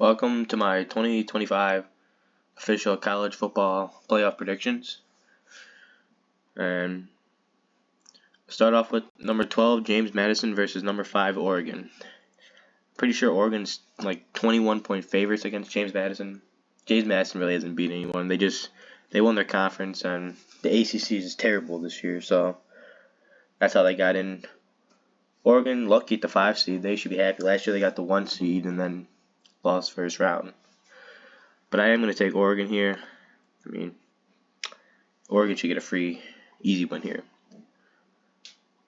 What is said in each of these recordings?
Welcome to my 2025 official college football playoff predictions. And start off with number 12, James Madison versus number 5, Oregon. Pretty sure Oregon's like 21-point favorites against James Madison. James Madison really hasn't beat anyone. They won their conference, and the ACC is terrible this year, so that's how they got in. Oregon, lucky at the 5 seed. They should be happy. Last year they got the 1 seed and then lost first round. But I am going to take Oregon here. I mean, Oregon should get a free, easy win here.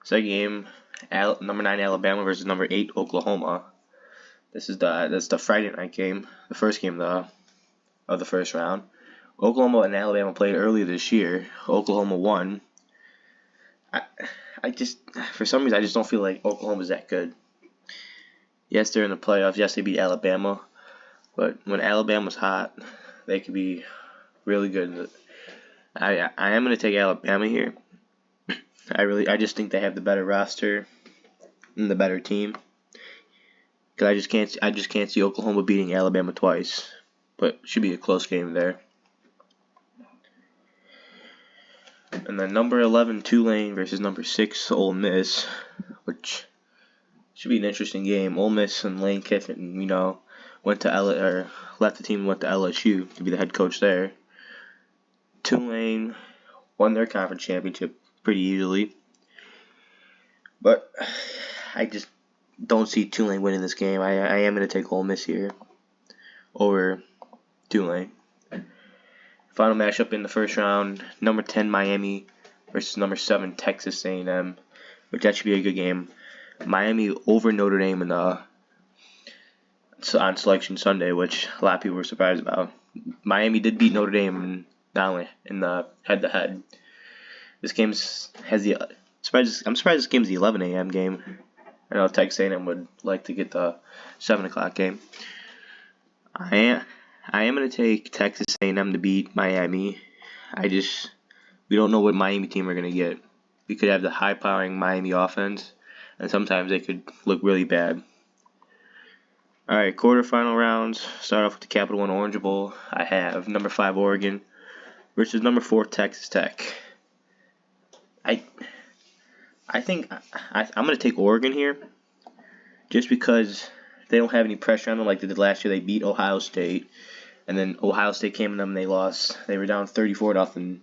Second game, number 9 Alabama versus number 8 Oklahoma. That's the Friday night game, the first game of the first round. Oklahoma and Alabama played earlier this year. Oklahoma won. For some reason, I just don't feel like Oklahoma's that good. Yes, they're in the playoffs. Yes, they beat Alabama. But when Alabama's hot, they could be really good. I am going to take Alabama here. I just think they have the better roster and the better team. Because I just can't see Oklahoma beating Alabama twice. But it should be a close game there. And then number 11 Tulane versus number 6 Ole Miss, which should be an interesting game. Ole Miss and Lane Kiffin, left the team and went to LSU to be the head coach there. Tulane won their conference championship pretty easily, but I just don't see Tulane winning this game. I am going to take Ole Miss here over Tulane. Final matchup in the first round, number 10 Miami versus number 7 Texas A&M, which that should be a good game. Miami over Notre Dame on Selection Sunday, which a lot of people were surprised about. Miami did beat Notre Dame in the head-to-head. I'm surprised this game's the 11 a.m. game. I know Texas A&M would like to get the 7 o'clock game. I am going to take Texas A&M to beat Miami. We don't know what Miami team we're going to get. We could have the high-powering Miami offense, and sometimes they could look really bad. Alright, quarterfinal rounds. Start off with the Capital One Orange Bowl. I have number 5 Oregon versus number 4 Texas Tech. I'm going to take Oregon here just because they don't have any pressure on them like they did last year. They beat Ohio State, and then Ohio State came to them and they lost. They were down 34-0,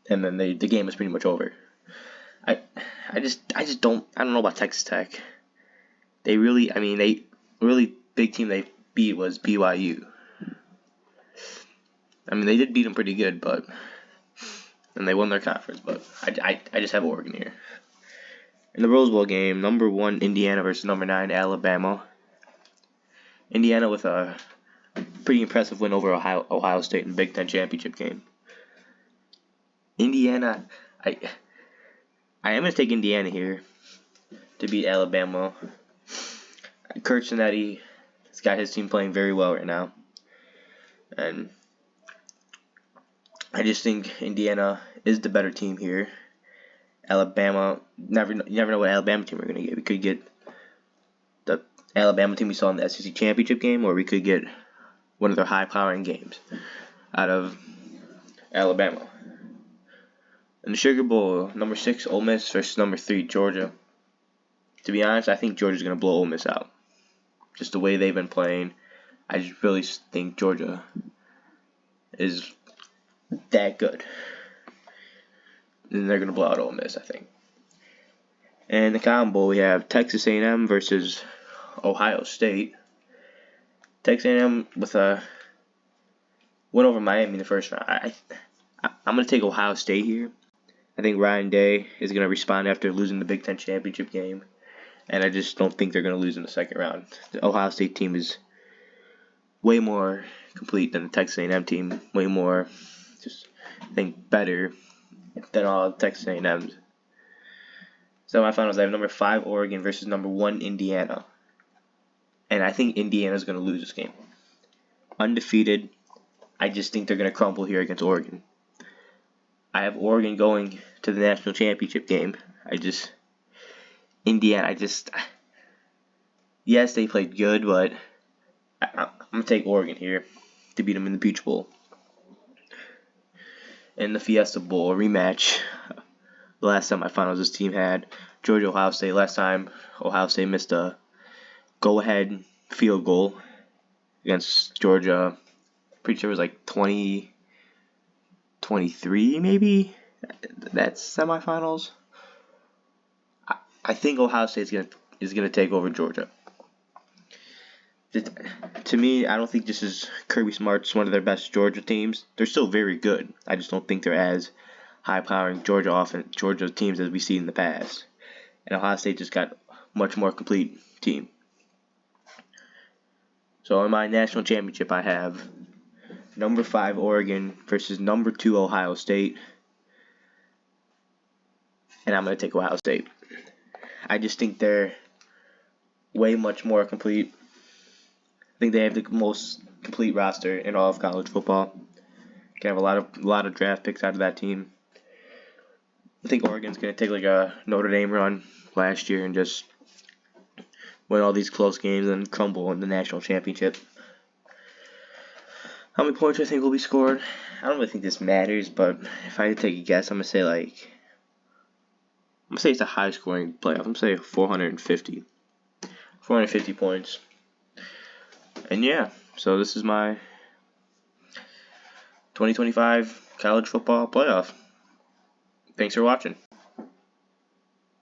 and then the game was pretty much over. I don't know about Texas Tech. The really big team they beat was BYU. They did beat them pretty good, and they won their conference, but I just have Oregon here. In the Rose Bowl game, number 1 Indiana versus number 9 Alabama. Indiana with a pretty impressive win over Ohio State in the Big Ten championship game. Indiana, I am going to take Indiana here to beat Alabama. Curt Cinetti has got his team playing very well right now. And I just think Indiana is the better team here. Alabama, you never know what Alabama team we're going to get. We could get the Alabama team we saw in the SEC championship game, or we could get one of their high-powering games out of Alabama. In the Sugar Bowl, number 6 Ole Miss versus number 3 Georgia. To be honest, I think Georgia's going to blow Ole Miss out. Just the way they've been playing, I just really think Georgia is that good. And they're going to blow out Ole Miss, I think. And in the Cotton Bowl, we have Texas A&M versus Ohio State. Texas A&M with a win over Miami in the first round. I'm going to take Ohio State here. I think Ryan Day is going to respond after losing the Big Ten championship game. And I just don't think they're going to lose in the second round. The Ohio State team is way more complete than the Texas A&M team. Way more, better than all of Texas A&M's. So my finals, I have number 5 Oregon versus number 1 Indiana. And I think Indiana's going to lose this game. Undefeated. I just think they're going to crumble here against Oregon. I have Oregon going to the national championship game. Indiana, yes, they played good, but I'm going to take Oregon here to beat them in the Peach Bowl. In the Fiesta Bowl rematch, the last semifinals this team had, Georgia-Ohio State. Last time, Ohio State missed a go-ahead field goal against Georgia. Pretty sure it was like 2023, maybe? That's semifinals. I think Ohio State is gonna take over Georgia. To me, I don't think this is Kirby Smart's one of their best Georgia teams. They're still very good. I just don't think they're as high-powering Georgia teams as we've seen in the past. And Ohio State just got a much more complete team. So in my national championship, I have number 5 Oregon versus number 2 Ohio State. And I'm going to take Ohio State. I just think they're way much more complete. I think they have the most complete roster in all of college football. Can have a lot of draft picks out of that team. I think Oregon's going to take like a Notre Dame run last year and just win all these close games and crumble in the national championship. How many points do I think will be scored? I don't really think this matters, but if I had to take a guess, I'm going to say it's a high-scoring playoff. I'm going to say 450. 450 points. And yeah, so this is my 2025 college football playoff. Thanks for watching.